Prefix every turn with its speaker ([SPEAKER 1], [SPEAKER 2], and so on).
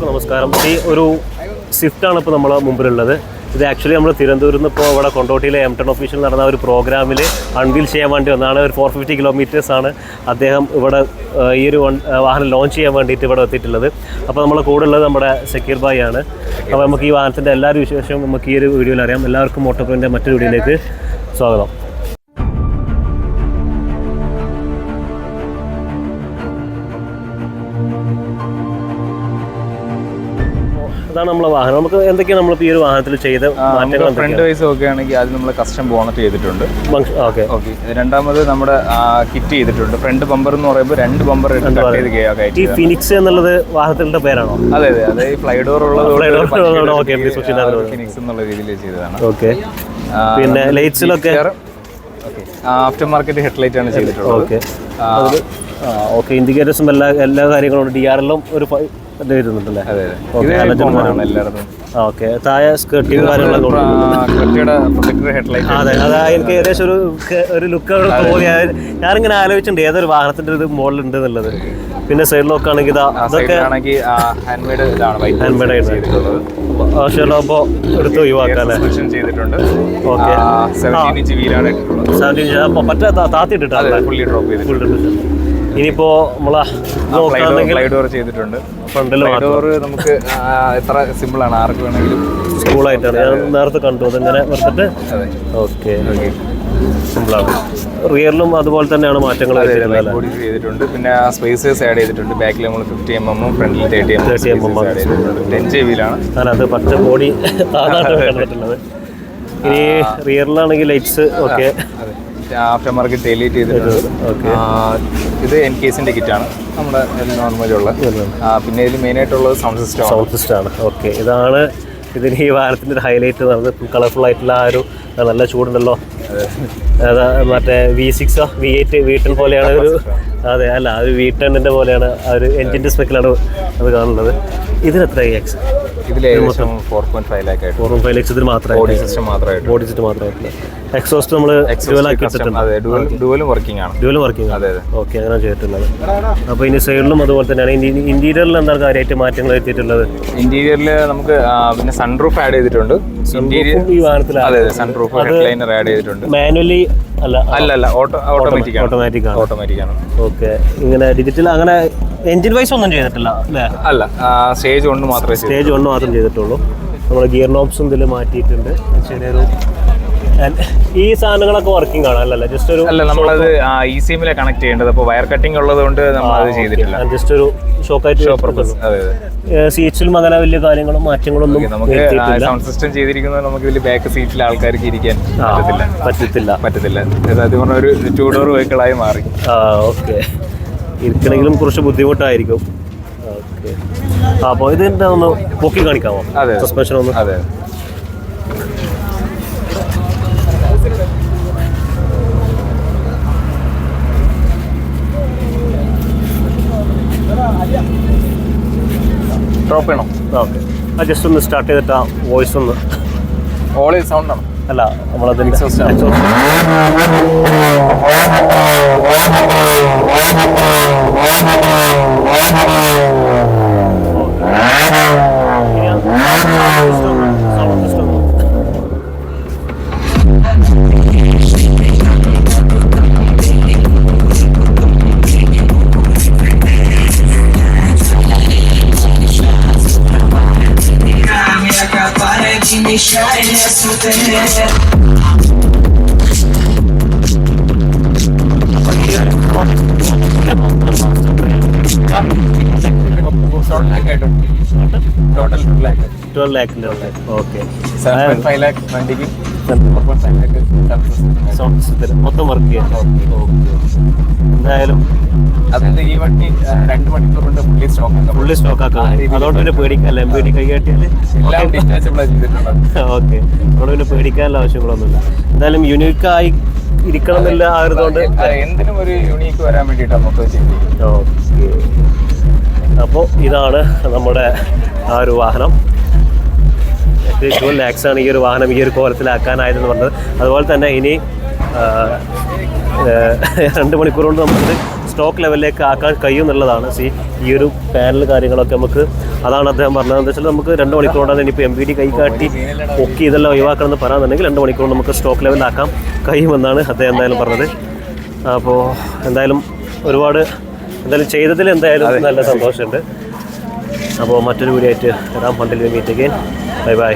[SPEAKER 1] എല്ലാവർക്കും നമസ്കാരം. ഈ ഒരു സ്വിഫ്റ്റാണ് ഇപ്പോൾ നമ്മളെ മുമ്പിലുള്ളത്. ഇത് ആക്ച്വലി നമ്മൾ തിരുവനന്തപുരത്ത് നിന്ന് ഇപ്പോൾ ഇവിടെ കൊണ്ടോട്ടിയിലെ M10 ഓഫീസിൽ നടന്ന ഒരു പ്രോഗ്രാമിൽ അൺവീൽ ചെയ്യാൻ വേണ്ടി വന്നതാണ്. ഒരു 450 കിലോമീറ്റേഴ്സാണ് അദ്ദേഹം ഇവിടെ ഈ ഒരു വാഹനം ലോഞ്ച് ചെയ്യാൻ വേണ്ടിയിട്ട് ഇവിടെ എത്തിയിട്ടുള്ളത്. അപ്പോൾ നമ്മളെ കൂടെ ഉള്ളത് നമ്മുടെ സക്കീർ ഭായി ആണ്. അപ്പോൾ നമുക്ക് ഈ വാഹനത്തിൻ്റെ എല്ലാവരും വിശേഷവും നമുക്ക് ഈ ഒരു വീഡിയോയിൽ അറിയാം. എല്ലാവർക്കും മോട്ടോപ്രിൻ്റെ മറ്റൊരു വീഡിയോയിലേക്ക് സ്വാഗതം. അതാണ് നമ്മളെ വാഹനം. നമുക്ക് എന്തൊക്കെയാണ് നമ്മളിപ്പോൾ ഈ ഒരു വാഹനത്തിൽ ചെയ്ത മാറ്റങ്ങൾ?
[SPEAKER 2] ഫ്രണ്ട് വൈസ് നോക്കുകയാണെങ്കിൽ ആദ്യം നമ്മൾ കസ്റ്റം ബോണറ്റ് ചെയ്തിട്ടുണ്ട്.
[SPEAKER 1] ഓക്കെ.
[SPEAKER 3] രണ്ടാമത് നമ്മുടെ കിറ്റ് ചെയ്തിട്ടുണ്ട്. ഫ്രണ്ട് ബമ്പർ എന്ന് പറയുമ്പോൾ 2 ബമ്പർ
[SPEAKER 1] ഈ ഫിനിക്സ് എന്നുള്ളത് വാഹനത്തിന്റെ പേരാണോ?
[SPEAKER 3] അതെ അതെ അതെ. ഈ ഫ്ലൈ ഡോർ ഉള്ളത് ഫിനിക്സ് എന്നുള്ള രീതിയിൽ ചെയ്തതാണ്.
[SPEAKER 1] ഓക്കെ. പിന്നെ ലൈറ്റ്സിലൊക്കെ
[SPEAKER 3] ആഫ്റ്റർ മാർക്കറ്റ് ഹെഡ്ലൈറ്റ് ആണ് ചെയ്തിട്ടുള്ളത്.
[SPEAKER 1] Okay okay. ഇൻഡിക്കേറ്റേഴ്സും എല്ലാ കാര്യങ്ങളും DRL-ഉം ഒരു വരുന്നുണ്ടല്ലേ? ഓക്കെ. താഴെ സ്കേർട്ടിങ് കാര്യങ്ങളൊക്കെ. അതെ അതാ എനിക്ക് ഏകദേശം ഒരു ലുക്ക് തോന്നി. ഞാനിങ്ങനെ ആലോചിച്ചിട്ടുണ്ട് ഏതൊരു വാഹനത്തിന്റെ ഒരു മോഡൽ ഉണ്ട് എന്നുള്ളത്. പിന്നെ സൈഡിൽ നോക്കുകയാണെങ്കിൽ അതൊക്കെ ഹാൻഡ് മെയ്ഡ് ആവശ്യമുള്ളപ്പോൾ എടുത്ത് ഒഴിവാക്കാല്ലേ? ഓക്കെ. 17 ഇഞ്ച് പറ്റ താത്തിട്ടിട്ടാണ് ഇനിയിപ്പോ നമ്മളെ
[SPEAKER 3] ചെയ്തിട്ടുണ്ട്. നമുക്ക് എത്ര സിമ്പിൾ ആണ്, ആർക്ക് വേണമെങ്കിലും
[SPEAKER 1] സ്കൂളായിട്ടാണ്. ഞാൻ നേരത്തെ കണ്ടു അതിങ്ങനെ വെറുതെ. ഓക്കെ, സിമ്പിളാണ്. റിയറിലും അതുപോലെ തന്നെയാണ് മാറ്റങ്ങൾ
[SPEAKER 3] ചെയ്തിട്ടുണ്ട്. പിന്നെ സ്പേസേഴ്സ് ആഡ് ചെയ്തിട്ടുണ്ട്. ബാക്കിൽ നമ്മൾ 50 mm ഫ്രണ്ടിൽ 30 mm 10 JB-ലാണ്.
[SPEAKER 1] അത് പച്ച ബോഡി കണ്ടിട്ടുള്ളത്. ഇനി റിയറിലാണെങ്കിൽ lights. Okay.
[SPEAKER 3] After market taillight ചെയ്തിട്ടുണ്ട്. ഇത് NK's-ന്റെ കിറ്റാണ് നമ്മുടെ നോർമലുള്ള. പിന്നെ ഇതിൽ മെയിനായിട്ടുള്ളത് സൗണ്ട് സിസ്റ്റം
[SPEAKER 1] ആണ്. ഓക്കെ. ഇതാണ് ഇതിന് ഈ വാഹനത്തിൻ്റെ ഒരു ഹൈലൈറ്റ് നടന്നത്. കളർഫുൾ ആയിട്ടുള്ള ആ ഒരു നല്ല ചൂടുണ്ടല്ലോ. മറ്റേ V6 V8 V10 പോലെയാണ് ഒരു. അതെ അല്ല, ഒരു V10-ന്റെ പോലെയാണ് ആ ഒരു എൻജിൻ്റെ സ്പെക്കിലാണ് അത് കാണുന്നത്. ഇതിനെത്ര എക്സ്?
[SPEAKER 3] ഇതിൽ 4.5 lakh ആയിട്ട്.
[SPEAKER 1] 4.5 lakhs ഇതിന് മാത്രമേ ബോഡി സിസ്റ്റം മാത്രമായിട്ട്. എക്സോസ്റ്റ് നമ്മൾ
[SPEAKER 3] ഡുവലും വർക്കിംഗ് ആണ്.
[SPEAKER 1] അതെ. ഓക്കെ, അങ്ങനെ ചെയ്തിട്ടുള്ളത്. അപ്പോൾ ഇനി സൈഡിലും അതുപോലെ തന്നെയാണ്. ഇന്റീരിയറിൽ എന്താണ് കാര്യമായിട്ട് മാറ്റങ്ങൾ വരുത്തിയിട്ടുള്ളത്?
[SPEAKER 3] ഇന്റീരിയറിൽ നമുക്ക് പിന്നെ സൺറൂഫ് ആഡ് ചെയ്തിട്ടുണ്ട്.
[SPEAKER 1] ഈ വാഹനത്തിൽ
[SPEAKER 3] സൺറൂഫ് ഹെഡ്ലൈനർ ആഡ് ചെയ്തിട്ടുണ്ട്.
[SPEAKER 1] മാനുവലി
[SPEAKER 3] അല്ല ഓട്ടോമാറ്റിക് ആണ്.
[SPEAKER 1] ഓക്കെ. ഇങ്ങനെ ഡിജിറ്റൽ അങ്ങനെ എൻജിൻ വൈസ് ഒന്നും ചെയ്തിട്ടില്ല
[SPEAKER 3] അല്ല. സ്റ്റേജ് 1 മാത്രം
[SPEAKER 1] ചെയ്തിട്ടുള്ളൂ. നമ്മൾ ഗിയർ നോബ്സും ഇതിൽ മാറ്റിയിട്ടുണ്ട്. ചെറിയൊരു ഈ സാധനങ്ങളൊക്കെ വർക്കിംഗ് ആണ് അല്ലല്ല? ജസ്റ്റ് ഒരു
[SPEAKER 3] നമ്മളത് ECM-ലെ കണക്ട് ചെയ്യേണ്ടത്. അപ്പോൾ വയർ കട്ടിംഗ് ഉള്ളത് കൊണ്ട് നമ്മളത് ചെയ്തിട്ടില്ല.
[SPEAKER 1] ജസ്റ്റ് ഒരു ഷോക്കായിട്ട്. സീറ്റ്സിലും അങ്ങനെ വലിയ കാര്യങ്ങളും മാറ്റങ്ങളൊന്നും
[SPEAKER 3] നമുക്ക് സൗണ്ട് സിസ്റ്റം ചെയ്തിരിക്കുന്നത് നമുക്ക് ഇതിൽ ബാക്ക് സീറ്റിൽ ആൾക്കാർക്ക് ഇരിക്കാൻ പറ്റത്തില്ല. അത് പറഞ്ഞ ഒരു 2 ഡോർ വെഹിക്കിളായി മാറി.
[SPEAKER 1] ഓക്കെ. ഇരിക്കണമെങ്കിലും കുറച്ച് ബുദ്ധിമുട്ടായിരിക്കും. ഓക്കെ. അപ്പോൾ ഇതിൻ്റെ ഒന്ന് പൊക്കി കാണിക്കാമോ? സസ്പെൻഷൻ ഒന്ന്.
[SPEAKER 3] അതെ. ഡ്രോപ്പ് ചെയ്യണം.
[SPEAKER 1] ഓക്കെ. ജസ്റ്റ് ഒന്ന് സ്റ്റാർട്ട് ചെയ്തിട്ട് ആ വോയിസ് ഒന്ന്.
[SPEAKER 3] ഓൾ സൗണ്ട് ആണ്.
[SPEAKER 1] അല്ല, നമ്മളത് $12 lakh. ഓക്കെ.
[SPEAKER 3] 7.5 lakh വണ്ടിക്ക്
[SPEAKER 1] മൊത്തം വർക്ക് ചെയ്യാം. എന്തായാലും
[SPEAKER 3] അതിന്റെ ഈ വണ്ടി 2 മണിക്കൂർ കൊണ്ട് ഫുള്ളി സ്റ്റോക്ക് ആക്കാം.
[SPEAKER 1] അതുകൊണ്ട് പിന്നെ പേടിക്കാല്ല. MPD കൈ കാട്ടിയാൽ ഓക്കെ. അതുകൊണ്ട് പിന്നെ പേടിക്കാനുള്ള ആവശ്യങ്ങളൊന്നുമില്ല. എന്തായാലും യുണീക്കായി ഇരിക്കണമെന്നില്ല ആയതുകൊണ്ട്
[SPEAKER 3] എന്തിനും ഒരു യുണീക്ക് വരാൻ വേണ്ടിയിട്ടാണ് മൊത്തം ചെയ്യുന്നത്.
[SPEAKER 1] ഓക്കെ. അപ്പോൾ ഇതാണ് നമ്മുടെ ആ ഒരു വാഹനം. 12 lakhs ആണ് ഈ ഒരു വാഹനം ഈ ഒരു കോലത്തിലാക്കാനായതെന്ന് പറഞ്ഞത്. അതുപോലെ തന്നെ ഇനി 2 മണിക്കൂർ കൊണ്ട് നമുക്കിത് സ്റ്റോക്ക് ലെവലിലേക്ക് ആക്കാൻ കഴിയും എന്നുള്ളതാണ്. ഈ ഒരു പാനൽ കാര്യങ്ങളൊക്കെ നമുക്ക് അതാണ് അദ്ദേഹം പറഞ്ഞത്. എന്താ വെച്ചാൽ നമുക്ക് 2 മണിക്കൂർ കൊണ്ടാണ് ഇനിയിപ്പോൾ MPD കൈ കാട്ടി ഒക്കെ ഇതെല്ലാം ഒഴിവാക്കണം എന്ന് പറയാന്നുണ്ടെങ്കിൽ 2 മണിക്കൂർ നമുക്ക് സ്റ്റോക്ക് ലെവലാക്കാൻ കഴിയുമെന്നാണ് അദ്ദേഹം എന്തായാലും പറഞ്ഞത്. അപ്പോൾ എന്തായാലും ഒരുപാട് എന്തായാലും ചെയ്തതിൽ എന്തായാലും നല്ല സന്തോഷമുണ്ട്. അപ്പോൾ മറ്റൊരു വീഡിയോ ആയിട്ട് വരാം. Until we meet again. Bye by.